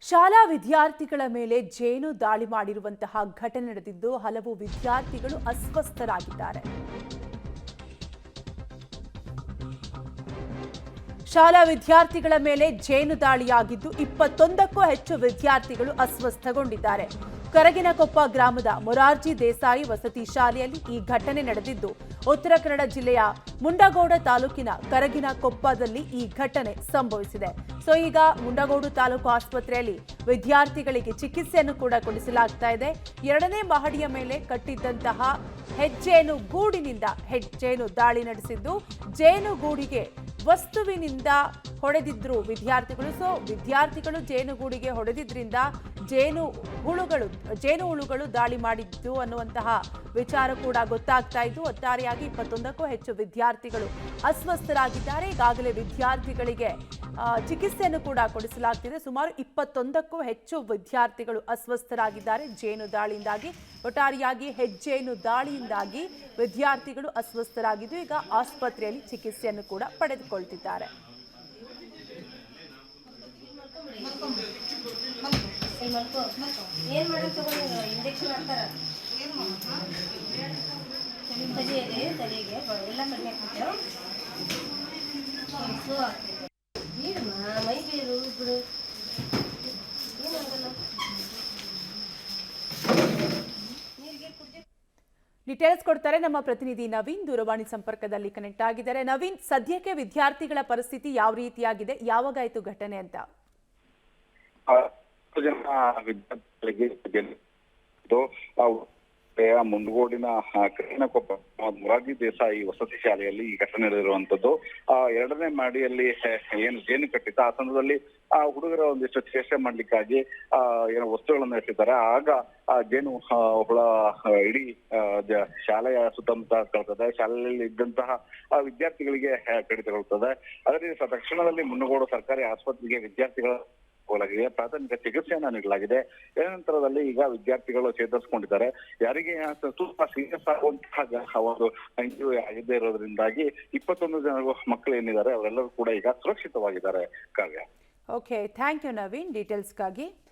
ಶಾಲಾ ವಿದ್ಯಾರ್ಥಿಗಳ ಮೇಲೆ ಜೇನು ದಾಳಿ ಮಾಡಿರುವಂತಹ ಘಟನೆ ನಡೆದಿದ್ದು ಹಲವು ವಿದ್ಯಾರ್ಥಿಗಳು ಅಸ್ವಸ್ಥರಾಗಿದ್ದಾರೆ. ಶಾಲಾ ವಿದ್ಯಾರ್ಥಿಗಳ ಮೇಲೆ ಜೇನು ದಾಳಿಯಾಗಿದ್ದು 21ಕ್ಕೂ ಹೆಚ್ಚು ವಿದ್ಯಾರ್ಥಿಗಳು ಅಸ್ವಸ್ಥಗೊಂಡಿದ್ದಾರೆ. ಕರಗಿನಕೊಪ್ಪ ಗ್ರಾಮದ ಮೊರಾರ್ಜಿ ದೇಸಾಯಿ ವಸತಿ ಶಾಲೆಯಲ್ಲಿ ಈ ಘಟನೆ ನಡೆದಿದ್ದು ಉತ್ತರ ಕನ್ನಡ ಜಿಲ್ಲೆಯ ಮುಂಡಗೋಡ ತಾಲೂಕಿನ ಕರಗಿನಕೊಪ್ಪದಲ್ಲಿ ಈ ಘಟನೆ ಸಂಭವಿಸಿದೆ. ಈಗ ಮುಂಡಗೋಡು ತಾಲೂಕು ಆಸ್ಪತ್ರೆಯಲ್ಲಿ ವಿದ್ಯಾರ್ಥಿಗಳಿಗೆ ಚಿಕಿತ್ಸೆಯನ್ನು ಕೂಡ ಕೊಡಿಸಲಾಗ್ತಾ ಇದೆ. 2ನೇ ಮಹಡಿಯ ಮೇಲೆ ಕಟ್ಟಿದ್ದಂತಹ ಹೆಜ್ಜೇನು ಗೂಡಿನಿಂದ ಹೆಜ್ಜೇನು ದಾಳಿ ನಡೆಸಿದ್ದು ಜೇನುಗೂಡಿಗೆ ವಸ್ತುವಿನಿಂದ ಹೊಡೆದಿದ್ರು ವಿದ್ಯಾರ್ಥಿಗಳು. ವಿದ್ಯಾರ್ಥಿಗಳು ಜೇನುಗೂಡಿಗೆ ಹೊಡೆದಿದ್ರಿಂದ ಜೇನು ಹುಳುಗಳು ದಾಳಿ ಮಾಡಿದ್ದು ಅನ್ನುವಂತಹ ವಿಚಾರ ಕೂಡ ಗೊತ್ತಾಗ್ತಾ ಇದ್ದು ಒಟ್ಟಾರೆಯಾಗಿ 21ಕ್ಕೂ ಹೆಚ್ಚು ವಿದ್ಯಾರ್ಥಿಗಳು ಅಸ್ವಸ್ಥರಾಗಿದ್ದಾರೆ. ಈಗಾಗಲೇ ವಿದ್ಯಾರ್ಥಿಗಳಿಗೆ ಚಿಕಿತ್ಸೆಯನ್ನು ಕೂಡ ಕೊಡಿಸಲಾಗ್ತಿದೆ. ಸುಮಾರು 21ಕ್ಕೂ ಹೆಚ್ಚು ವಿದ್ಯಾರ್ಥಿಗಳು ಅಸ್ವಸ್ಥರಾಗಿದ್ದಾರೆ ಜೇನು ದಾಳಿಯಿಂದಾಗಿ. ಒಟ್ಟಾರೆಯಾಗಿ ಹೆಜ್ಜೇನು ದಾಳಿಯಿಂದಾಗಿ ವಿದ್ಯಾರ್ಥಿಗಳು ಅಸ್ವಸ್ಥರಾಗಿದ್ದು ಈಗ ಆಸ್ಪತ್ರೆಯಲ್ಲಿ ಚಿಕಿತ್ಸೆಯನ್ನು ಕೂಡ ಪಡೆದುಕೊಳ್ತಿದ್ದಾರೆ. ಡೀಟೇಲ್ಸ್ ಕೊಡ್ತಾರೆ ನಮ್ಮ ಪ್ರತಿನಿಧಿ ನವೀನ್. ದೂರವಾಣಿ ಸಂಪರ್ಕದಲ್ಲಿ ಕನೆಕ್ಟ್ ಆಗಿದ್ದಾರೆ. ನವೀನ್, ಸದ್ಯಕ್ಕೆ ವಿದ್ಯಾರ್ಥಿಗಳ ಪರಿಸ್ಥಿತಿ ಯಾವ ರೀತಿಯಾಗಿದೆ, ಯಾವಾಗಾಯ್ತು ಘಟನೆ ಅಂತ? ವಿದ್ಯಾರ್ಥಿಗಳಿಗೆ ಮುಂಡಗೋಡಿನ ಕರಗಿನಕೊಪ್ಪ ಮೊರಾರ್ಜಿ ದೇಸಾಯಿ ವಸತಿ ಶಾಲೆಯಲ್ಲಿ ಈ ಘಟನೆ ನಡೆದಿರುವಂತದ್ದು. 2ನೇ ಮಹಡಿಯಲ್ಲಿ ಏನು ಜೇನು ಕಟ್ಟಿತ್ತು ಆ ಸಂದರ್ಭದಲ್ಲಿ ಆ ಹುಡುಗರ ಒಂದಿಷ್ಟು ಚೇಷ್ಟೆ ಮಾಡ್ಲಿಕ್ಕಾಗಿ ಏನೋ ವಸ್ತುಗಳನ್ನು ಎತ್ತಿದ್ದಾರೆ. ಆಗ ಜೇನು ಹುಳ ಇಡೀ ಶಾಲೆಯ ಸುತ್ತಮುತ್ತ ಕಳ್ತದೆ. ಶಾಲೆಯಲ್ಲಿ ಇದ್ದಂತಹ ವಿದ್ಯಾರ್ಥಿಗಳಿಗೆ ಕಡಿತಗೊಳ್ತದೆ. ಅದರಿಂದ ತಕ್ಷಣದಲ್ಲಿ ಮುಂಡಗೋಡು ಸರ್ಕಾರಿ ಆಸ್ಪತ್ರೆಗೆ ವಿದ್ಯಾರ್ಥಿಗಳ ಪ್ರಾಥಮಿಕ ಚಿಕಿತ್ಸೆಯನ್ನ ನೀಡಲಾಗಿದೆ. ನಂತರದಲ್ಲಿ ಈಗ ವಿದ್ಯಾರ್ಥಿಗಳು ಚೇತರಿಸಿಕೊಂಡಿದ್ದಾರೆ. ಯಾರಿಗೆ ತುಂಬಾ ಸೀರಿಯಸ್ ಆಗುವಂತಹ ಒಂದು ಇಂಜುರಿ ಆಗದೇ ಇರೋದ್ರಿಂದಾಗಿ 21 ಜನ ಮಕ್ಕಳು ಏನಿದ್ದಾರೆ ಅವರೆಲ್ಲರೂ ಕೂಡ ಈಗ ಸುರಕ್ಷಿತವಾಗಿದ್ದಾರೆ. Kavya. Okay, thank you Naveen ಡೀಟೇಲ್ಸ್ಗಾಗಿ.